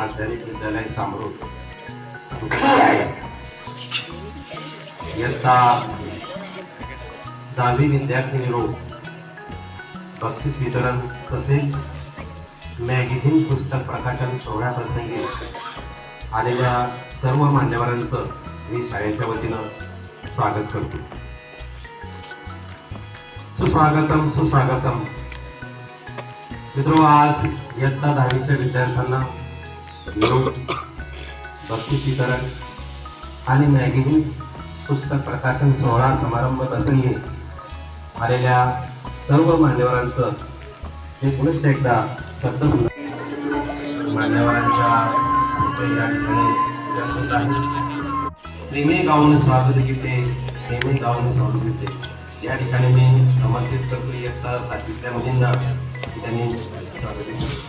माध्यमिक विद्यालय सामरूड इयत्ता 10वी विद्यार्थिनी बक्षीस वितरण तसेच मॅगझिन पुस्तक प्रकाशन सोहळ्याप्रसंगी आलेल्या सर्व मान्यवरांचं मी शाळेच्या वतीनं स्वागत करतो. सुस्वागतम सुस्वागतम. मित्रों, आज इयत्ता 10वीच्या विद्यार्थ्यांना बक्षीस वितरण आणि मॅगझिन पुस्तक प्रकाशन सोहळा समारंभ प्रसंगी आलेल्या सर्व मान्यवरांचं हे पुनश्च एकदा शब्द मान्यवरांच्या हस्ते या ठिकाणी प्रेमे गाऊन स्वागत गीते, प्रेमे गाऊन स्वागत गीते या ठिकाणी मी आमंत्रित करतो इयत्ता 7वीच्या मुलींना त्यांनी स्वागत केले.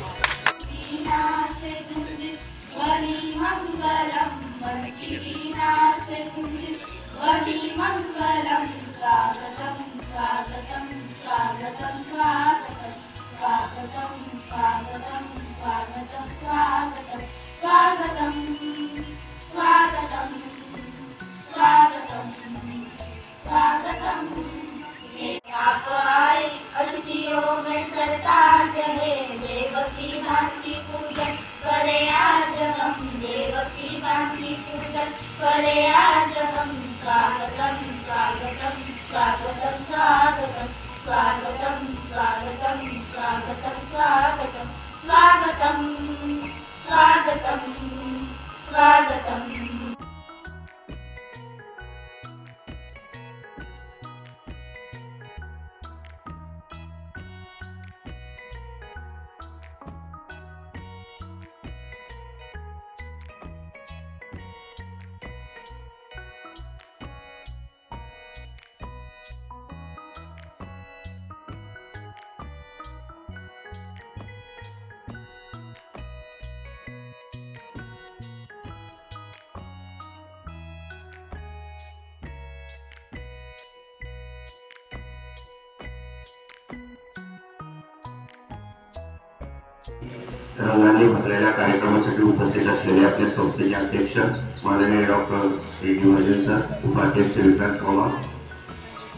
रंगाने भरलेल्या कार्यक्रमासाठी उपस्थित असलेले आपल्या संस्थेचे अध्यक्ष माननीय डॉक्टर A.D. वजीर सर, उपाध्यक्ष विकास पवार,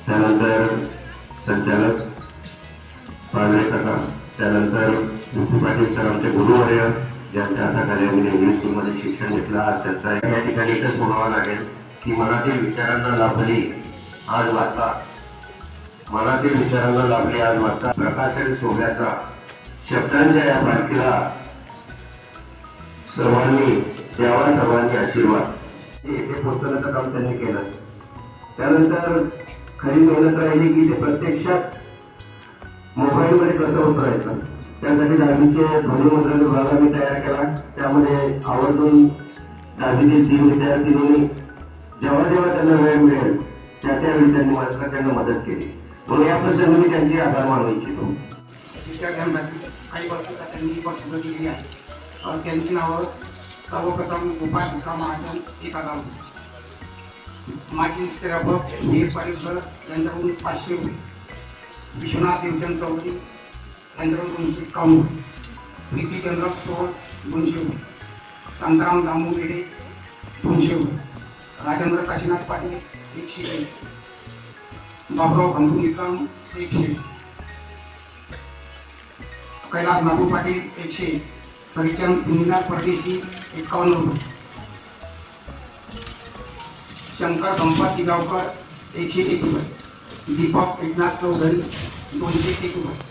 त्यानंतर संचालक पांढरे काका, त्यानंतर मुक्ती पाटील सर आमचे गुरुवर्य ज्यांच्या हाताखाली आम्ही इंग्लिश स्कूलमध्ये शिक्षण घेतलं. आज त्यांचा या ठिकाणी एकच म्हणावं लागेल की मनातील विचारांना लाभली आज वाचा, मनातील विचारांना लाभली आज वाचा. प्रकाशन सोहळ्याचा शब्दांच्या या पालखीला सर्वांनी द्यावा, सर्वांनी आशीर्वाद हे पोहोचवण्याचं काम त्यांनी केलं. त्यानंतर खरी मेहनत राहिली की ते प्रत्यक्षात मोबाईलमध्ये कसं उतरायचं, त्यासाठी 10वीचे ध्वनिमुद्रण विभाग आम्ही तयार केला. त्यामध्ये आवर्जून 10वीचे 3 विद्यार्थिनींनी जेव्हा जेव्हा त्यांना वेळ मिळेल त्यावेळी त्यांनी मात्र त्यांना मदत केली. म्हणून या प्रसंगी मी त्यांची आभार मानू इच्छितो. विद्यार्थ्यांसाठी काही वर्षाचा त्यांनी बक्षिसं दिली आहे. त्यांची नावं सर्वप्रथम गोपाळ भिका महाजन एक आगाम, माजी प्राध्यापक डी पाटील सर यांच्याकडून 500 रुपये, विश्वनाथ देवचंद चौधरी यांच्याकडून 251, प्रीतीचंद्र स्टोर 200 रुपये, शांताराम दामू बेडे 200 रुपये, राजेंद्र काशीनाथ पाटील 101, बाबुराव भंगू निकम 100, कैलास नागू पाटील 100, सरीचंद पुनीनाथ परदेशी 51 रुपये, शंकर संपत तिगावकर 101 रुपये, दीपक एकनाथ चौधरी 201 रुपये.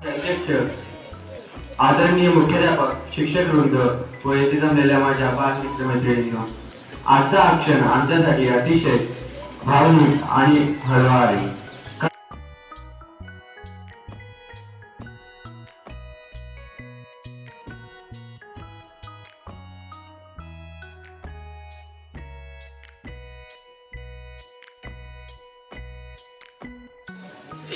अध्यक्ष, आदरणीय मुख्याध्यापक, शिक्षक वृंद व येथे जमलेल्या माझ्या बालमित्रमैत्रिणींनो, आजचा हा क्षण आमच्यासाठी अतिशय भावनिक आणि हळवा आहे.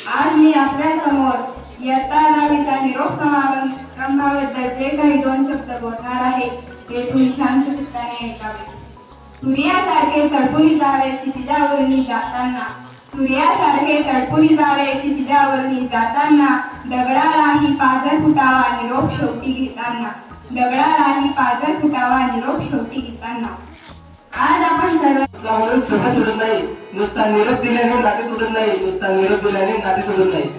आज मी आपल्या समोर इयत्ता 10वीचा निरोप समारंभाबद्दल जे काही 2 शब्द बोलणार आहे ते तुम्ही शांत चित्ताने ऐकावे. सूर्यासारखे तडपुनी जावे क्षितिजावरणी जाताना, सूर्यासारखे तडपुनी जावे क्षितिजावरणी जाताना, दगडालाही पाझर फुटावा निरोप शेवटी घेताना, दगडालाही पाझर फुटावा निरोप शेवटी घेताना. आज आपण सर्व म्हणून सभा सोडत नाही, नुसता निरोप दिल्याने नाते तुटत नाही, नुसता निरोप दिल्याने नाते तुटत नाही.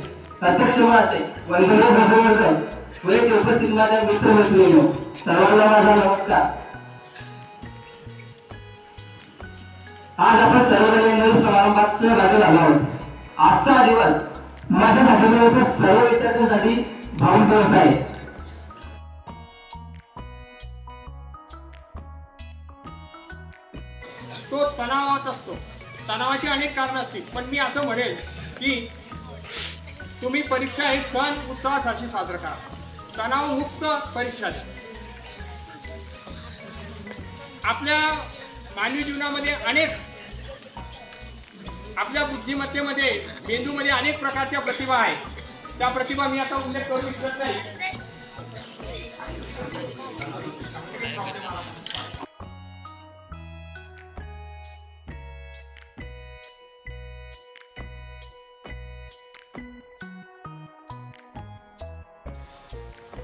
प्रत्यक्ष असे वंदनीय भजनवर्धन व येथे उपस्थित माझ्या मित्रमैत्रिणींनो, सर्वांना माझा नमस्कार. आज आपण सर्वजण निरोप समारंभात सहभागी झालो आहोत. आजचा हा दिवस माझ्या धाटणीवरच्या सर्व विद्यार्थ्यांसाठी भावूक दिवस आहे. तो तणावात असतो. तणावाची अनेक कारणं असतील, पण मी असं म्हणेल की तुम्ही परीक्षा हे सण उत्साहासाठी साजरा करा. तणावमुक्त परीक्षा द्या. आपल्या मानवी जीवनामध्ये आपल्या बुद्धिमत्तेमध्ये, मेंदूमध्ये अनेक प्रकारच्या प्रतिभा आहेत. त्या प्रतिभा मी आता उल्लेख करू इच्छित नाही.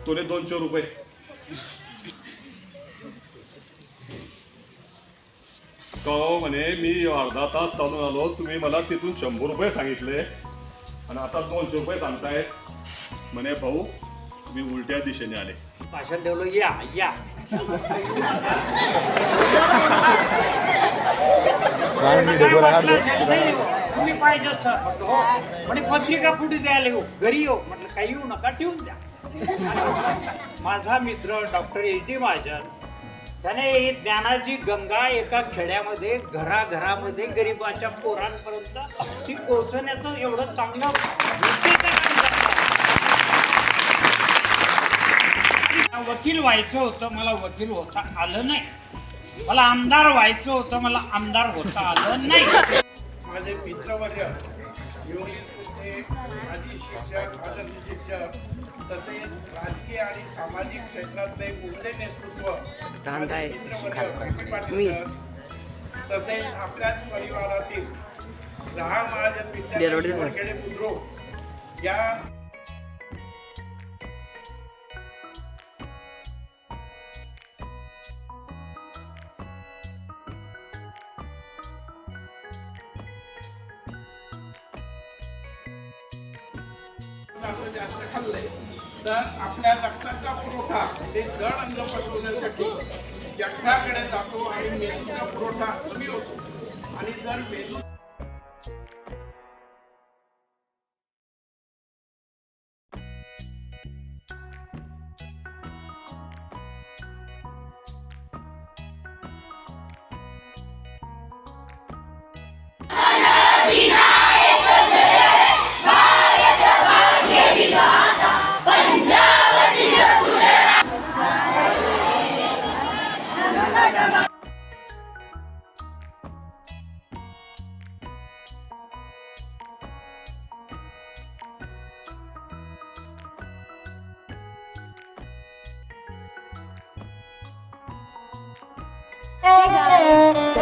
तोले 200 रुपये. तो म्हणे मी अर्धा तास चालून आलो, तुम्ही मला तिथून 100 रुपये सांगितले आणि आता 200 रुपये सांगतायत. म्हणे भाऊ मी उलट्या दिशेने आले. भाषण ठेवलं या या तुम्ही पाहिजे सर हो म्हणे पत्रिका फुटी द्यायला येऊ घरी येऊ म्हटलं काही येऊ नका ठेवून द्या. माझा मित्र डॉक्टर एल.टी. महाजन त्याने ज्ञानाची गंगा एका खेड्यामध्ये घराघरामध्ये गरिबाच्या पोरांपर्यंत ती पोहोचवण्याचं एवढं चांगलं वकील व्हायचं होतं, मला वकील होता आलं नाही. मला आमदार व्हायचं होतं, मला आमदार होता आलं नाही. माझे मित्रवर्य इंग्लिश मध्ये माजी शिक्षक, आदर्श शिक्षक, तसेच राजकीय आणि सामाजिक क्षेत्रातले पुढचे नेतृत्व मित्रवर्य पाटील सर, तसेच आपल्याच परिवारातील लहान महाजन विद्यार्थी बुद्रुक या जास्त खाल्लंय तर आपल्या रक्ताचा पुरवठा ते जड अन्न पचवण्यासाठी यक्षाकडे जातो आणि मेंदूचा पुरवठा कमी होतो. आणि जर मेंदू Hey guys!